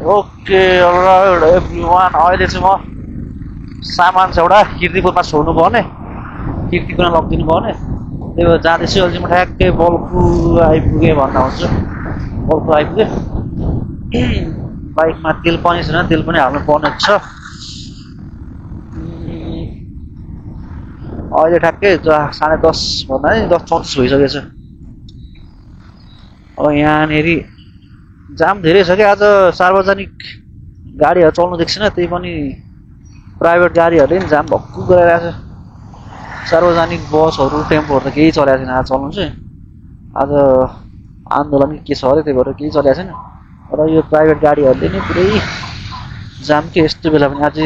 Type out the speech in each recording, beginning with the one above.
okay all right everyone अहिले चाहिँ म सामान चाहिँ एउटा किर्तिपुरमा छोड्नु पर्ने किर्तिपुरमा लगिदिनु पर्ने त्यही भएर जाँदैछु अहिले चाहिँ म ठ्याक्कै बल्खु आइपुगेँ भन्दा हुन्छ बल्खु आइपुगेँ बाइकमा तेल पनि छैन तेल पनि हाल्नु पर्ने छ अहिले ठ्याक्कै 10:30 भन्दा नि 10:34 भइसकेछ अब यहाँनेरि जाम धेरै छ क्या आज सार्वजनिक गाडीहरू चल्नु देख्छिन त्यही पनि प्राइभेट गाडीहरूले नि जाम भक्कु गराइरहेको छ सार्वजनिक बसहरू टेम्पोहरू त केही चलेको छैन आज चल्नु चाहिँ आज आन्दोलन के छ अरे त्यही भएर केही चलेको छैन र यो प्राइभेट गाडीहरूले नि पुरै जाम के यस्तो बेला पनि आज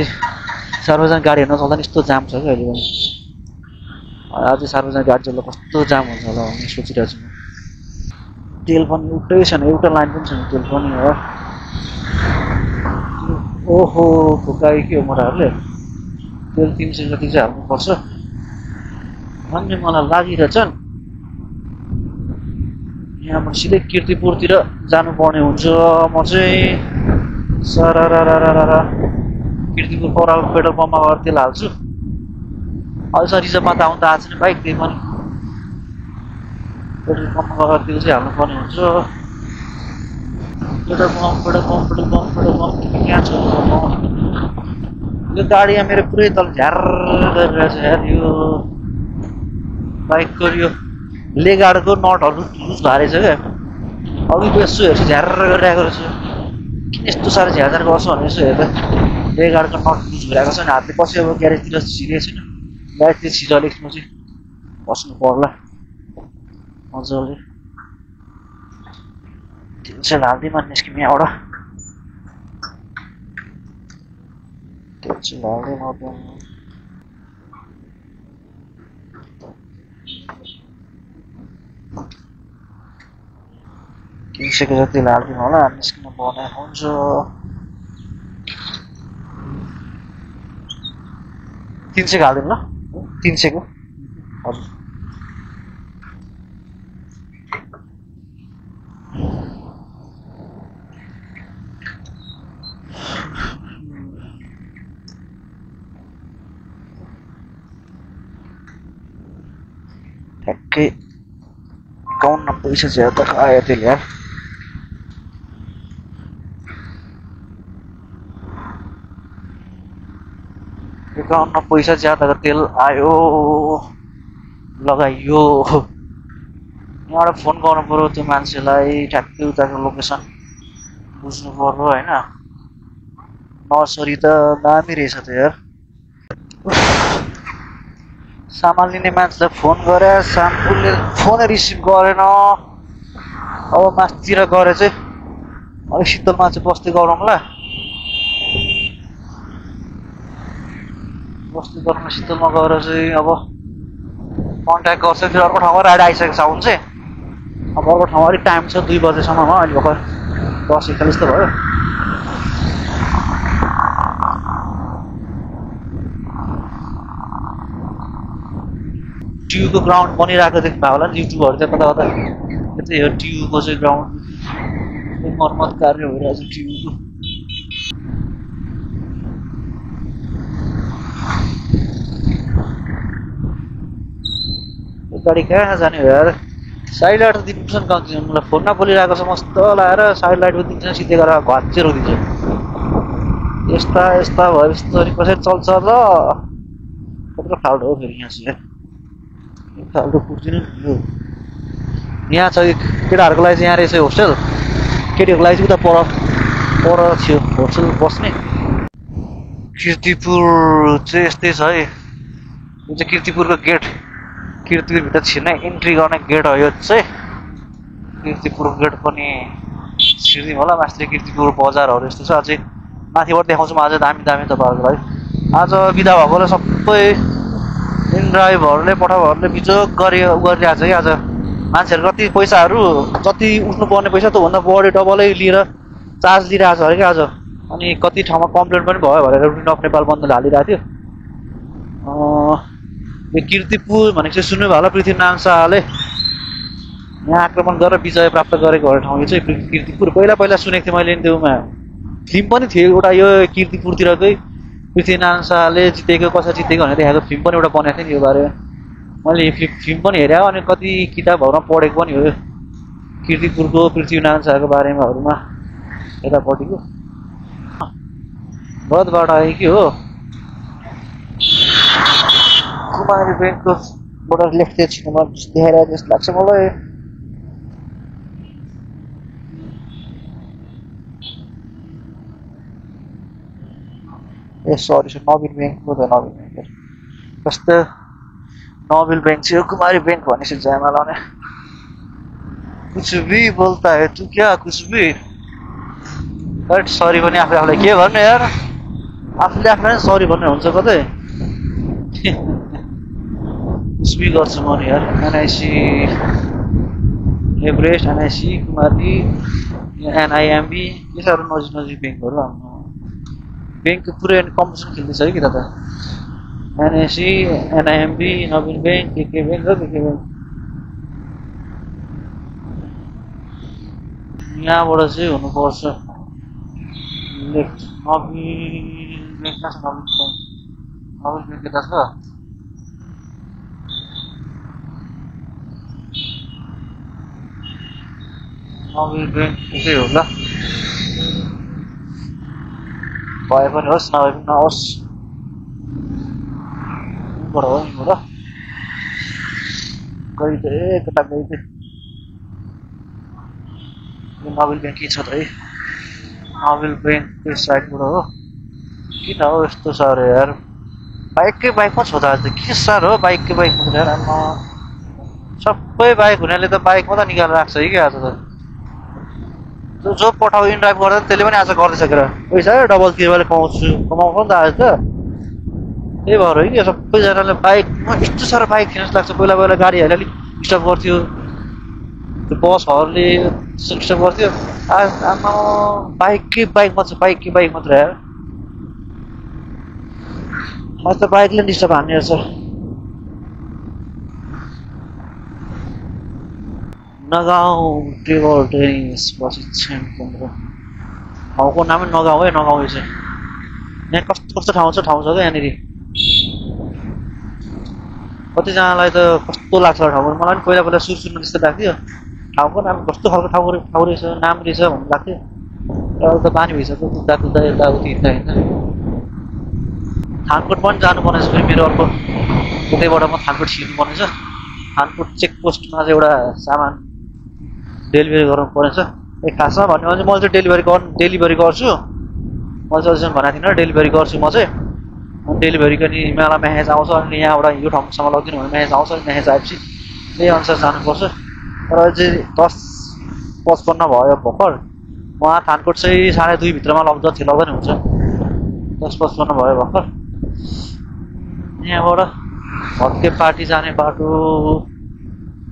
सार्वजनिक गाडीहरू नचल्दा नि यस्तो जाम छ क्या अहिले पनि आज सार्वजनिक गाडी चल्दा कस्तो जाम हुन्छ होला भन्ने सोचिरहेको छु तेल पनि एउटै छैन एउटा लाइन पनि छैन तेल पनि हो ओहो फुकाइ के हो मोराहरूले तेल 300 जति चाहिँ हाल्नुपर्छ भन्ने मलाई लागिरहेछन् यहाँबाट सिधै किर्तिपुरतिर जानुपर्ने हुन्छ म चाहिँ सरररररर किर्तिपुर पराल पेट्रोल पम्पमा गएर तेल हाल्छु अहिले रिजर्भमा त आउनु त आएको छैन बाइक त्यही पनि पेट्रोल पम्पमा गएर तेल चाहिँ हाल्नुपर्ने हुन्छ पेट्रोल पम्प यहाँ छ यो गाडी यहाँ मेरो पुरै तल झ्यार गरिरहेछ यार यो बाइकको यो लेगाडको नटहरू लुज भएछ क्या अघिको यसो हेर्छु झ्यार गरिरहेको रहेछ किन यस्तो साह्रो झ्यार गर्छ भने यसो हेर्दा लेगाडको नट लुज भइरहेको छ नि हातले पछि अब ग्यारेजतिर छिरेको छैन ग्यारेजतिर छिर्यो अलिक म चाहिँ बस्नु पर्ला मजाले तेल चाहिँ हालिदिउँ निस्किम यहाँबाट तेल चाहिँ हाल्दै किन्सेको जति हालिदिउँ होला निस्किनु पर्ने हुन्छ 300 हालिदिउँ ल 300 को हजुर ठ्याक्कै 51 पैसा ज्यादा आयो तेल यार एकाउन्न पैसा ज्यादाको तेल आयो लगाइयो यहाँबाट फोन गर्नु पर्यो त्यो मान्छेलाई ठ्याक्कै उताको लोकेसन बुझ्नु पर्यो होइन नर्सरी त दामी रहेछ त यार सामान लिने मान्छेलाई फोन गरे उसले फोनै रिसिभ गरेन अब मास्तिर गरे चाहिँ अलिक शीतलमा चाहिँ बस्दै गरौँला बस्दै गरौँ शीतलमा गएर चाहिँ अब कन्ट्याक्ट गर्छ फेरि अर्को ठाउँमा राइड आइसकेको छ आउनु चाहिँ अब अर्को ठाउँमा अलिक टाइम छ 2 बजेसम्ममा अहिले भर्खर 10:41 त भयो टियुको ग्राउन्ड बनिरहेको देख्नु भयो होला नि युट्युबहरूतिर कता कता यो चाहिँ हो टियुको चाहिँ ग्राउन्ड मर्मत कार्य भइरहेको छ टियुको गाडी कहाँ जाने हो यार साइड लाइट त दिनुपर्छ नि कम्ती मलाई फोनमा बोलिरहेको छ मस्त लगाएर साइड लाइट पनि दिन्छ सिधै गरेर घाँचे रोकिदिन्छ यस्ता यस्ता भयो यस्तरी कसरी चल्छ ल कत्रो फाल्टो हो फेरि यहाँ चाहिँ फाल्टो पुग्दिनु यहाँ छ केटाहरूको लागि चाहिँ यहाँ रहेछ होस्टेल केटीहरूको लागि चाहिँ उता पर थियो होस्टेल बस्ने किर्तिपुर चाहिँ यस्तै छ है यो चाहिँ किर्तिपुरको गेट किर्तिपुरभित्र छिर्ने इन्ट्री गर्ने गेट हो यो चाहिँ किर्तिपुर गेट पनि छिर्दिउँ होला मास्टर किर्तिपुर बजारहरू यस्तो छ अझै माथिबाट देखाउँछु म अझै दामी दामी तपाईँहरूको लागि आज बिदा भएकोले सबै इनड्राइभहरूले पठाउहरूले बिजोग गरिरहेको छ कि आज मान्छेहरू कति पैसाहरू जति उठ्नुपर्ने पैसा त्योभन्दा बढी डबलै लिएर चार्ज लिइरहेको छ अरे क्या आज अनि कति ठाउँमा कम्प्लेन पनि भयो भनेर रुटिन अफ नेपाल बन्दले हालिरहेको थियो यो किर्तिपुर भनेको चाहिँ सुन्नुभयो होला पृथ्वीनारायण शाहले यहाँ आक्रमण गरेर विजय प्राप्त गरेको भन्ने ठाउँ यो चाहिँ किर्तिपुर पहिला सुनेको थिएँ मैले त्योमा फिल्म पनि थियो एउटा यो कीर्तिपुरतिरकै पृथ्वीनारायण शाहले जितेको कसरी जितेको भनेर देखाएको फिल्म पनि एउटा बनाएको थियो नि यो बारेमा मैले फिल्म पनि हेरेँ अनि कति किताबहरूमा पढेको पनि हो कीर्तिपुरको पृथ्वीनारायण शाहको बारेमाहरूमा यतापट्टिको बधबाट आयो कि हो कुमारी ब्याङ्कको बाट लेख्दै छु म देखाइरहेको जस्तो लाग्छ मलाई ए सरी नबिल ब्याङ्कको त नबिल ब्याङ्क कस्तो नबिल ब्याङ्क चाहिँ कुमारी ब्याङ्क भनेपछि जामा लाउने कुछ भी बोलता है तू क्या कुछ भी बट सरी पनि आफूले आफूलाई के भन्नु यार आफूले आफूलाई सरी भन्ने हुन्छ कतै कुछ भी गर्छु म नि यार एनआइसी एभरेस्ट एनआइसी कुमारी एनआइएमबी के साह्रो नजिक नजिक ब्याङ्कहरू हाम्रो ब्याङ्कको पुरै कम्पिटिसन खेल्दैछ है कि दादा एनआइसी एनआइएमबी नवीन ब्याङ्क के ब्याङ्क र के ब्याङ्क यहाँबाट चाहिँ हुनुपर्छ नवीन ब्याङ्क कहाँ छ नवीन ब्याङ्क यता छ नवीन ब्याङ्क त्यतै होला भए पनि होस् नभए पनि नहोस् यहीँबाट हो यहीँबाट गइदिए एकता गइदिए यो नबिल ब्याङ्क के छ त है नबिल ब्याङ्क त्यो साइडबाट हो किन हो यस्तो साह्रो यार बाइककै बाइकमा छ त आज त के साह्रो हो बाइककै बाइकमा त यार आम्मा सबै बाइक हुनेले त बाइकमा त निकालेर राख्छ है कि आज त जो पठाउ इन ड्राइभ गर्दा त्यसले पनि आज गरिसकेर पैसा डबल तिरबाले कमाउँछ नि त आज त त्यही भएर है कि सबैजनाले बाइकमा यस्तो साह्रो बाइक थिएन जस्तो लाग्छ पहिला पहिला गाडीहरूले अलिक डिस्टर्ब गर्थ्यो त्यो बसहरूले डिस्टर्ब गर्थ्यो आज आमा बाइककै बाइक मात्र यार आज त बाइकले डिस्टर्ब हान्ने रहेछ नगाउँ टेबल टेनिस प्रशिक्षण केन्द्र ठाउँको नामै नगाउँ है नगाउँ यो चाहिँ यहाँ कस्तो कस्तो ठाउँ छ क्या यहाँनिर कतिजनालाई त कस्तो लाग्छ ठाउँहरू मलाई पनि पहिला पहिला सुरुमा त्यस्तो लाग्थ्यो ठाउँको नाम कस्तो खालको ठाउँ रहेछ नाम रहेछ भन्ने लाग्थ्यो र अहिले त बानी भइसक्यो कुद्दा कुद्दा यताउति हिँड्दा हिँड्दा थानकोट पनि जानुपर्ने छ फेरि मेरो अर्को उतैबाट म थानकोट छिर्नुपर्ने छ थानकोट चेकपोस्टमा चाहिँ एउटा सामान डेलिभरी गर्नु पर्नेछ ए खासमा भन्यो भने चाहिँ मैले चाहिँ डेलिभरी गर्छु मैले चाहिँ अहिलेसम्म भनेको थिइनँ डेलिभरी गर्छु म चाहिँ अनि डेलिभरीको नि मेला म्यासेज आउँछ अनि यहाँबाट यो ठाउँसम्म लगिदिनु भने म्यासेज आउँछ म्यासेज आएपछि त्यही अनुसार जानुपर्छ तर चाहिँ 10:55 भयो भर्खर उहाँ थानकोट चाहिँ 2:30 भित्रमा लग्दा नि हुन्छ 10:55 भयो भर्खर यहाँबाट भत्के पार्टी जाने बाटो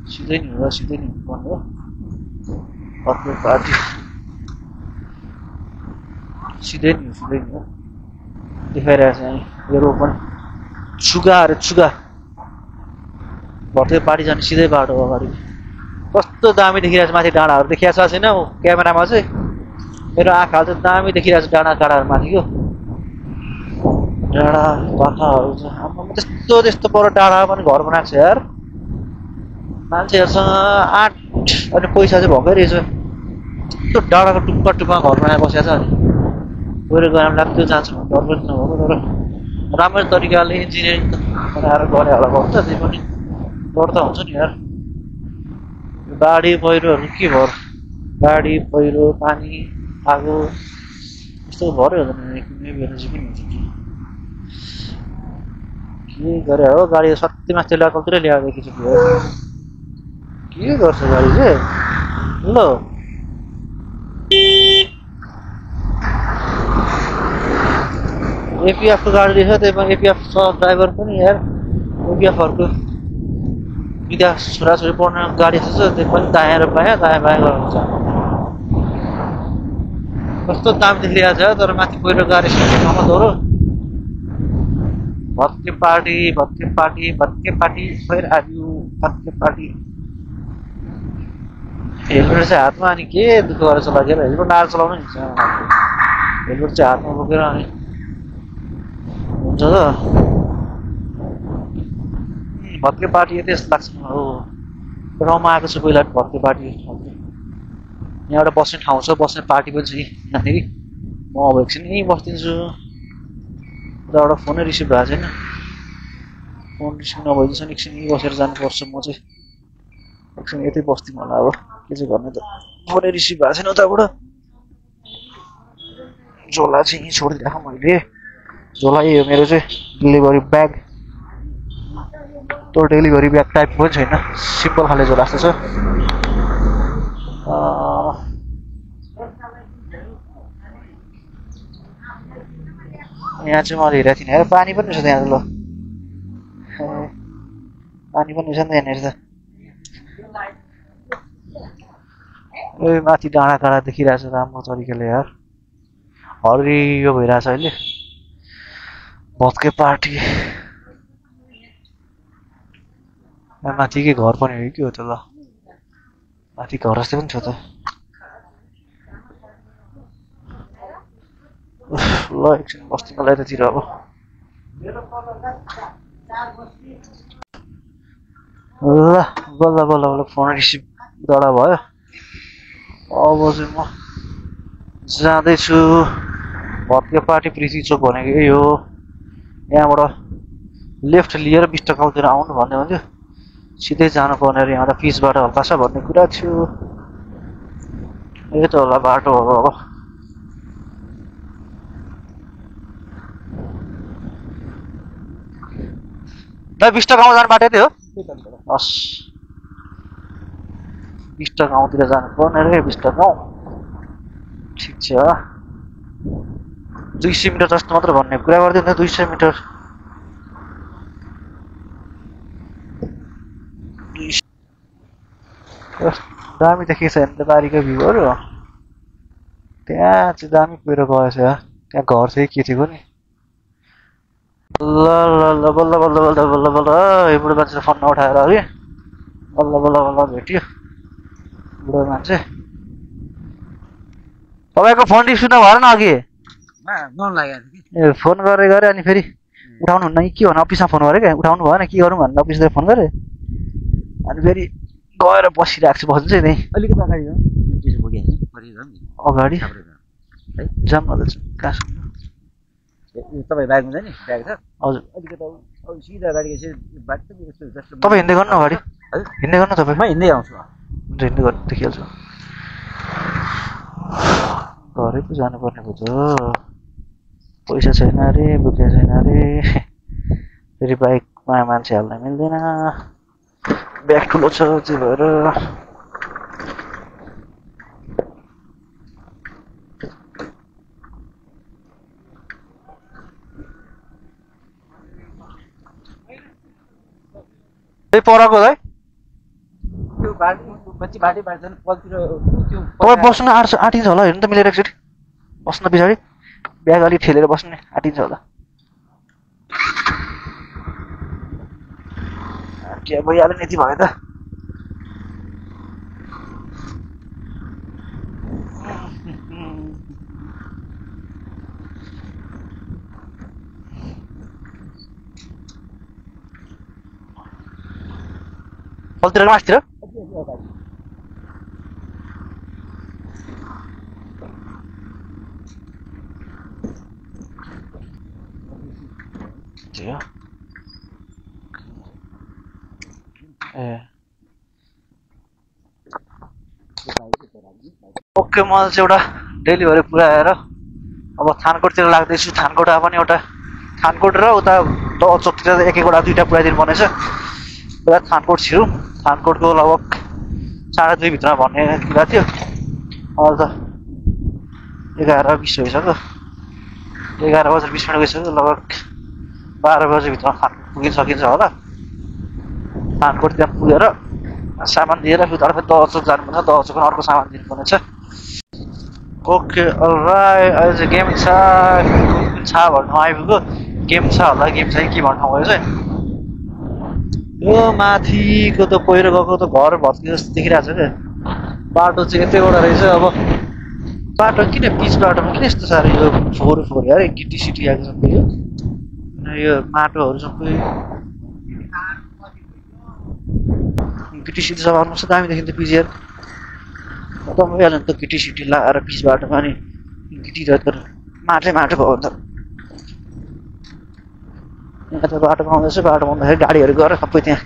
सिधै नि हुनुपर्ने हो भत्के पार्टी सिधै नि हो देखाइरहेको छ यहाँ यो रोड पनि छुगा भत्के पार्टी जाने सिधै बाटो हो अगाडि कस्तो दामी देखिरहेको छ माथि डाँडाहरू देखिरहेको छ छैन क्यामेरामा चाहिँ मेरो आँखाहरू चाहिँ दामी देखिरहेको छ डाँडाहरू माथिको डाँडा बाटाहरू छ त्यस्तो पर डाँडा पनि घर बनाएको छ यार मान्छेहरूसँग आँट अनि पैसा चाहिँ भएकै रहेछ त्यो डाँडाको टुप्पा घर बनाएर बसेको छ अनि गएर गएर लाग्थ्यो जान्छ भने डर पनि नभएको तर राम्रो तरिकाले इन्जिनियरिङ बनाएर गरे होला गर्छ त्यही पनि डर त हुन्छ नि यार बाढी पहिरोहरू के भयो बाढी पहिरो पानी आगो यस्तो भर्यो भने कुनै बेला चाहिँ पनि हुन्छ के गरे हो गाडी सत्य माथि लगाएकोतिरै ल्याएको एकैचोटि हो के गर्छ गाडी चाहिँ ल एपिएफको गाडी रहेछ त्यही पनि एपिएफ छ ड्राइभर पनि यार एपिएफहरूको विद्या छोराछोरी पढ्ने गाडी छ त्यो पनि दायाँ र बायाँ गर्नुहुन्छ कस्तो दाम देखिरहेको छ तर माथि पहिरो गाडी ठाउँमा दोहोरो भत्के पार्टी फेरि आयो भत्के पार्टी हेलमेट चाहिँ हातमा अनि के दुःख गरेर चलाएर हेलमेट लाएर चलाउनु नि हेलमेट चाहिँ हातमा बोकेर अनि हुन्छ त भत्के पार्टी यति यस्तो लाग्छ हो ठाउँमा आएको छु पहिला भत्के पार्टी यहाँ एउटा बस्ने ठाउँ छ बस्ने पार्टी पनि छ यहाँनिर म अब एकछिन यहीँ बस्दिन्छु उता एउटा फोनै रिसिभ भएको छैन फोन रिसिभ नभइदिन्छ नि एकछिन यहीँ बसेर जानुपर्छ म चाहिँ एकछिन यतै बस्दिनँ होला अब के चाहिँ गर्ने त फोनै रिसिभ भएको छैन उताबाट झोला चाहिँ यहीँ छोडिदिएको मैले झोला यही हो मेरो चाहिँ डेलिभरी ब्याग त्यो डेलिभरी ब्याग टाइप पनि छैन सिम्पल खाले झोला जस्तो छ यहाँ चाहिँ मैले हेरेको थिइनँ हेर पानी पनि छ त्यहाँ ल पानी पनि छ नि त यहाँनिर त ए माथि डाँडा काँडा देखिरहेछ राम्रो तरिकाले यार हरियो भइरहेछ अहिले भत्के पार्टी माथि के घर पनि हो कि हो त ल माथि घर जस्तै पनि छ त ल एकछिन बस्दिनँ होला यतातिर अब ल बल्ल बल्ल बल्ल फोन रिसिभ दडा भयो अब चाहिँ म जाँदैछु भत्के पार्टी प्रीति चोक भनेको यही हो यहाँबाट लेफ्ट लिएर 20 टकातिर आउनु भन्ने हुन्थ्यो सिधै जानुपर्ने अरे यहाँ त पिचबाट हल्का छ भन्ने कुरा थियो यही त होला बाटोहरू अब दाइ 20 टकामा जाने बाटो त्यही हो हस् 20 टकातिर जानुपर्ने अरे 20 टका ठिक छ 200 मिटर जस्तो मात्र भन्ने कुरा गर्दैन 200 मिटर दामी देखेको छ नि त बारीको भ्यूहरू त्यहाँ चाहिँ दामी पुगेर गएछ त्यहाँ घर चाहिँ के थियो नि ल ल ल बल्ल बल्ल बल्ल बल्ल बल्ल यो बुढो मान्छे फोन नउठाएर अघि बल्ल बल्ल बल्ल भेट्यो बुढो मान्छे तपाईँको फोन रिसिभ नभएर न अघि ए फोन गरे अनि फेरि उठाउनु हुन्न कि के भन्नु अफिसमा फोन गरेँ क्या उठाउनु भएन के गरौँ भनेर अफिसतिर फोन गरेँ अनि फेरि गएर बसिरहेको छु बस्नु चाहिँ त्यहीँ अलिकति अगाडि जाम नदेछु कहाँ तपाईँ बाइकमा जाने ब्याग छ हजुर अलिकति सिधा गाडी बाटो तपाईँ हिँड्दै गर्नु अगाडि हिँड्दै गर्नु तपाईँ म हिँड्दै आउँछु हुन्छ हिँड्दै गर्नु देखिहाल्छु घरै पो जानुपर्ने भयो त पैसा छैन अरे बोकेको छैन अरे फेरि बाइकमा मान्छे हाल्न मिल्दैन ब्याग ठुलो छ त्यही भएर परको है त्यो बाटो मान्छे बाटै बाटो पलतिर त्यो तपाईँ बस्नु आँटिन्छ होला हेर्नु त मिलेर एकचोटि बस्न पछाडि ब्याग अलिक ठेलेर बस्ने आँटिन्छ होला के भइहाल्यो नि यति भयो त पलतिर मासतिर ओके मलाई चाहिँ एउटा डेलिभरी पुऱ्याएर अब थानकोटतिर लाग्दैछु थानकोट पनि एउटा थानकोट र उता चोकतिर एक एकवटा दुईवटा पुऱ्याइदिनु पर्नेछ उता थानकोट छिरौँ थानकोटको लगभग 2:30 भित्रमा भन्ने कुरा थियो अहिले त 11:20 भइसक्यो 11:20 गइसक्यो लगभग 12 बजेभित्रमा थानकोट पुगिन सकिन्छ होला थानकोट त्यहाँ पुगेर सामान दिएर उताबाट फेरि दहचोक जानुपर्छ दहचोकमा अर्को सामान दिनुपर्नेछ ओके अलराइट अहिले चाहिँ गेम छ भन्नु आइपुग्यो गेम छ होला गेम छ के भन्नु गयो चाहिँ यो माथिको त पहिरो गएको त घर भत्किएको जस्तो देखिरहेको छ क्या बाटो चाहिँ यतैबाट रहेछ अब बाटो किन पिच बाटोमा किन यस्तो साह्रो यो फोहोर फोहोर यार गिटी सिटी आएको सबै यो माटोहरू सबै गिटी सिटी सब आउनु कस्तो दामी देखिन्छ पिच यार तपाईँले त गिटी सिटी लगाएर पिच बाटोमा अनि गिटी र माटै माटो भयो त यहाँ त बाटो पाउँदैछ बाटो पाउँदाखेरि गाडीहरू गएर सबै त्यहाँ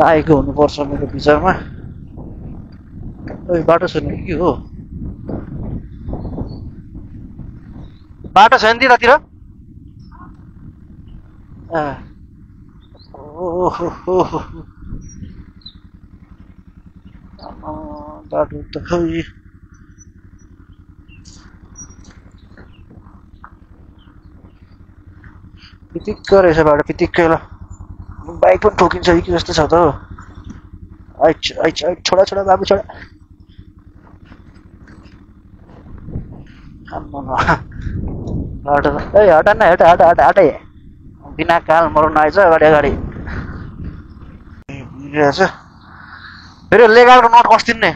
लागेको हुनुपर्छ मेरो विचारमा बाटो छैन के हो बाटो छैन त्यतातिर बाटो त खोइ पितिक्क रहेछ बाटो पितिक्कै ल बाइक पनि ठोकिन्छ कि जस्तो छ त छोडा छोडा बाबु छोडा बाटो ए हटा न हटा हटा हटा हटाइ बिना काल मराउन आएछ अगाडि अगाडि फेरि लेगाडको नट कस्दिन नि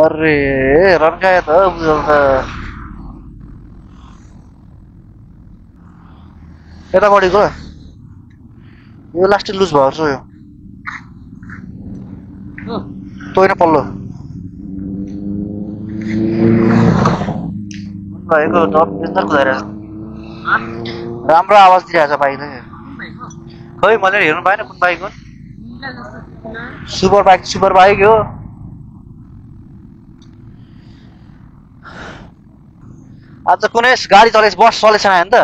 अरे रन्काए त बुझल त यतापट्टिको यो लास्टै लुज भएको छ यो तोइन पल्लो भएको टप बिस्तार कुदाइरहेछ राम्रो आवाज दिइरहेछ बाइकले खै मैले हेर्नु पाएन कुन बाइक हो सुपर बाइक हो आज कुनै गाडी चलेछ बस चलेछ छैन त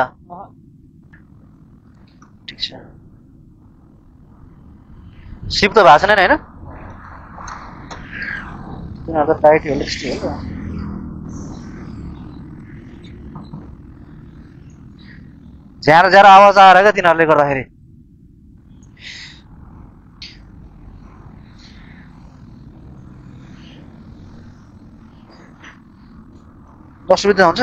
ठिक छ सिप त भएको छैन होइन तिनीहरू त टाइट हो त्यस्तै हो झ्यारो झ्यारो आवाज आएर क्या तिनीहरूले गर्दाखेरि असुविधा हुन्छ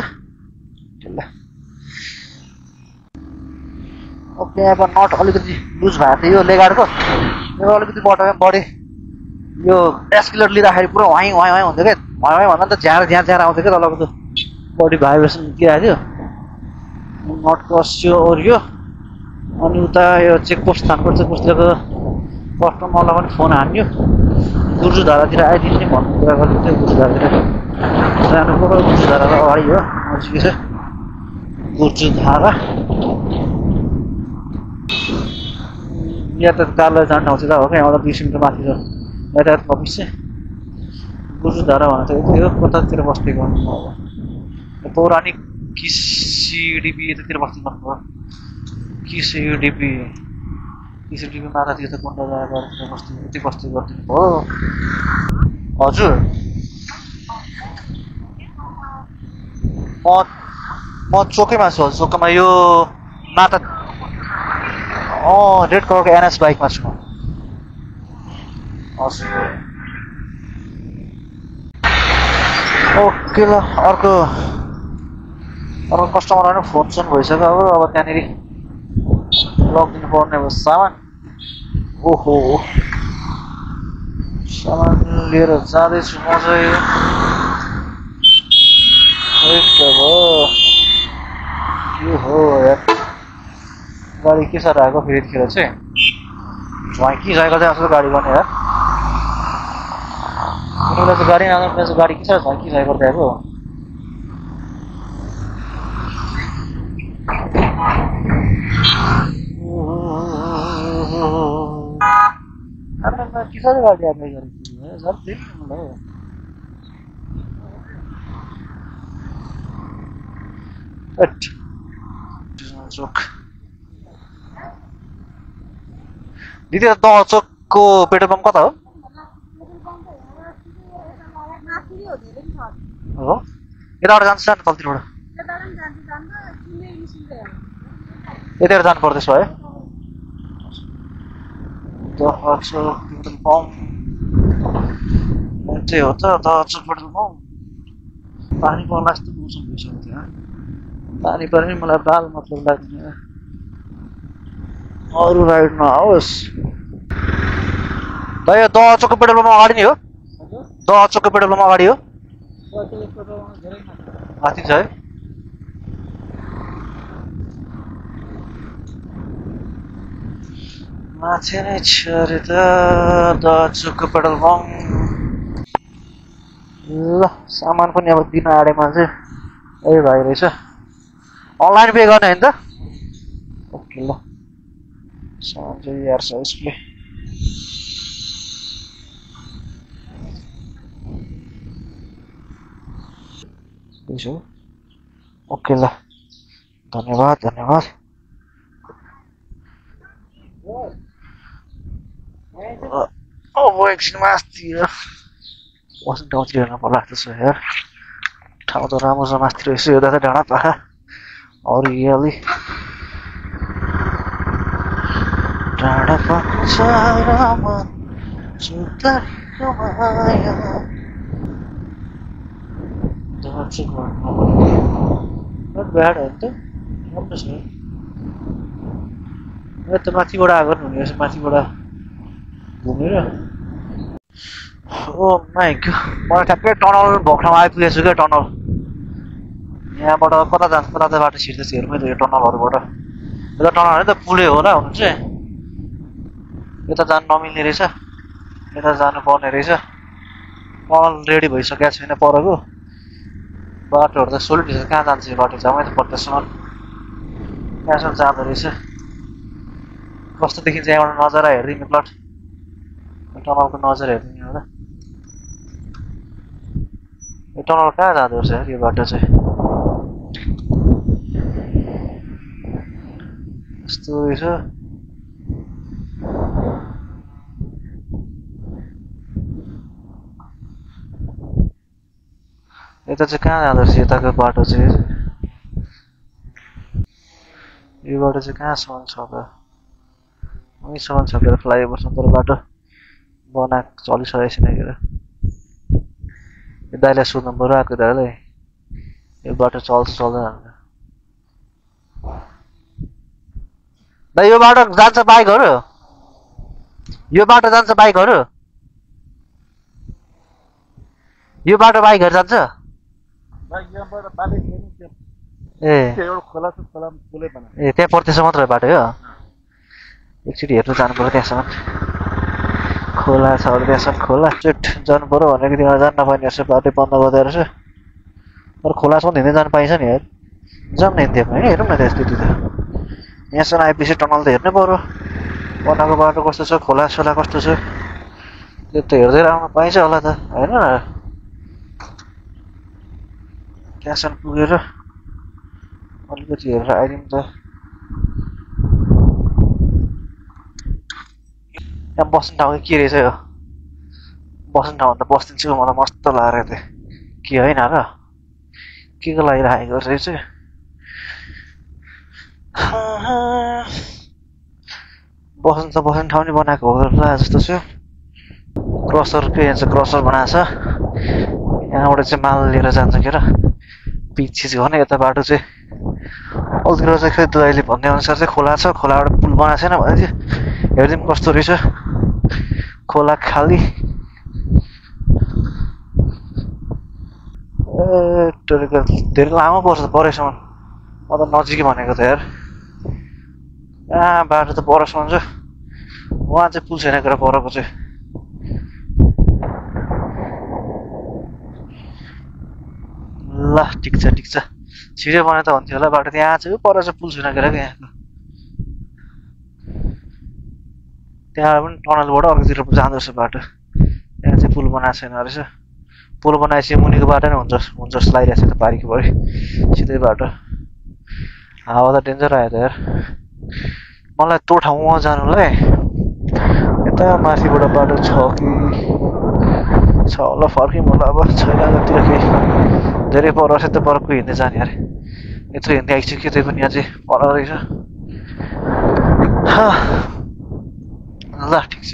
ओके अब नट अलिकति लुज भएको थियो यो लेगाडको यो अलिकति बढे यो एस्कुलेटर लिँदाखेरि पुरा वाइ वाइ वाइ हुन्थ्यो क्या वाइ वाइ भन्दा त झ्यार आउँथ्यो क्या तलको त बडी भाइब्रेसन दिइरहेको थियो नट कस्यो ओर्यो अनि उता यो चेकपोस्ट जानुपर्छ चेकपोस्टतिरको कस्टमरलाई पनि फोन हान्यो गुर्जु धारातिर आइदिने भन्ने कुरा गर्दै थियो गुर्जु धारातिर जानु पऱ्यो गुर्जु धाराको अगाडि हो नजिकै छ गुर्जु धारा यातायात कार्यालय जाने ठाउँ चाहिँ हो क्या यहाँबाट 200 मिटर माथि छ यातायात अफिस चाहिँ गुर्जु धारा भनेर चाहिँ यतै हो कतातिर बस्दै गर्नु अब पौराणिक किसिडिपी यतातिर बस्दै गर्नुभयो किसिडिपी माथातिर त कुण्ड गरेर बस्दै गरिदिनु भयो हजुर म चोकैमा छु हजुर चोकमा यो माता रेड कलरको एनएस बाइकमा छु हजुर ओके ल अर्को कस्टमरहरू फोन सोन भइसक्यो अब त्यहाँनिर लगिदिनु पर्ने अब सामान ओहो सामान लिएर जाँदैछु म चाहिँ के हो यार गाडी के साह्रो आएको फेरि यतिखेर चाहिँ झ्वाइ के झ्वाइ गर्दै आउँछ गाडी गर्ने यार कुनै बेला चाहिँ गाडी नआउँदा चाहिँ गाडी के साह्रो झ्वाइ के झ्वाइ गर्दै आएको के साह्रो गाडी आएको गरेको चोक दिदी दह चोकको पेट्रोल पम्प कता हो यताबाट जान्छ जानु तलतिरबाट यताबाट जानु पर्दैछ है दह चोक पेट्रोल पम्प चाहिँ हो त दह चोक पेट्रोल पम्प पानी पर्ला जस्तो मौसम भइसक्यो त्यहाँ पानी पनि मलाई बाल मतलब लाग्ने अरू राइड नआओस् भाइ यो दह चोकको पेट्रोल पम्प अगाडि नै हो दह चोकको पेट्रोल पम्प अगाडि हो माथि छ है माथि नै छ अरे त दह चोकको पेट्रोल पम्प ल सामान पनि अब दिन आडेमा चाहिँ ए भाइ रहेछ अनलाइन पे गर्ने होइन त ओके ल सामान चाहिँ यार छ यसले ओके ल धन्यवाद धन्यवाद अब एकछिन मासतिर बस्ने ठाउँतिर हेर्नु पर्ला जस्तो छ यार ठाउँ त राम्रो छ मासतिर यसो हेर्दा त डाँडा पाखा हरियाली डाँडा पाखा सुतारीको माया नट ब्याड हो नि त राम्रो छ त माथिबाट आएको हुने रहेछ माथिबाट घुमेर ओ माइ गॉड मलाई ठ्याक्कै टनल भएको ठाउँ आइपुगेछु क्या टनल यहाँबाट कता जान्छ कता त बाटो छिर्दैछ हेरौँ है त यो टनलहरूबाट यता टनल है त पुलै हो र हुनु चाहिँ यता जानु नमिल्ने रहेछ यता जानु पर्ने रहेछ टनल रेडी भइसकेको छैन परको बाटोहरू त सोलिड रहेछ कहाँ जान्छ यो बाटो जामै त पर्दैसम्म कहाँसम्म जाँदो रहेछ कस्तो देखिन्छ यहाँबाट नजारा हेरिदिने प्लट टनलको नजर हेरिदिने हो र यो टनल कहाँ जाँदो रहेछ यो बाटो चाहिँ यस्तो रहेछ यता चाहिँ कहाँ जाँदो रहेछ यताको बाटो चाहिँ यो बाटो चाहिँ कहाँसम्म छ त वहीँसम्म छ के फ्लाइओभरसम्म तर बाटो बनाएको चलिसकेको छैन के यो दाइलाई सोध्नु पऱ्यो आएको दाइलाई यो बाटो चल्छ चल्दैन दाइ यो बाटो जान्छ बाइकहरू यो बाटो जान्छ बाइकहरू यो बाटो बाइकहरू जान्छ ए त्यहाँ पर्दैछ मात्र बाटो हो एकचोटि हेर्नु जानु पर्यो त्यहाँसम्म खोला छ अरू त्यहाँसम्म खोला चुट जानु पर्यो भनेको त्यहाँ जानु नपाइने रहेछ बाटो बन्द गर्दो रहेछ तर खोलासम्म हिँड्दै जानु पाइन्छ नि यार जाउँ न हिँड्दै होइन हेरौँ न त्यस्तै त यहाँसम्म आइपिसी टनल त हेर्नै पर्यो बनाएको बाटो कस्तो छ खोला सोला कस्तो छ त्यो त हेर्दै आउनु पाइन्छ होला त होइन त्यहाँसम्म पुगेर अलिकति हेरेर आइदिउँ त यहाँ बस्ने ठाउँ के रहेछ यो बस्ने ठाउँ त बस्दिन्छु मलाई मस्त लागेको थियो के होइन र के को लागि राखेको रहेछ बस्नु त बस्ने ठाउँ नै बनाएको होला जस्तो छ क्रसर के भन्छ क्रसर बनाएको छ यहाँबाट चाहिँ माल लिएर जान्छ के र पिच गर्ने यता बाटो चाहिँ अल्तिर चाहिँ खै दाइले भन्ने अनुसार चाहिँ खोला छ खोलाबाट पुल बनाएको छैन भने चाहिँ हेरिदिउँ कस्तो रहेछ खोला खाली धेरै लामो पर्छ परेसम्म म त नजिकै भनेको त यार बाटो त परसम्म छ उहाँ चाहिँ पुल छैन कुरा परको चाहिँ ल ठिक छ छिटो भने त हुन्थ्यो होला बाटो त्यहाँ चाहिँ पर चाहिँ पुल छैन केरा यहाँको त्यहाँ पनि टनलबाट अर्कोतिर जाँदो रहेछ बाटो त्यहाँ चाहिँ पुल बनाएको छैन रहेछ पुल बनाएपछि मुनिको बाटो नै हुन्छ जस्तो लागिरहेको छ त पारीको परि सिधै बाटो हावा त डेन्जर आयो त यार मलाई त्यो ठाउँमा जानुलाई यता माथिबाट बाटो छ कि छ होला फर्किउँ होला अब छैन जतिर केही धेरै पर त परको हिँड्दै जाने यार यत्रो हिँड्दै आइसक्यो त्यही पनि अझै पर रहेछ ल ठिक छ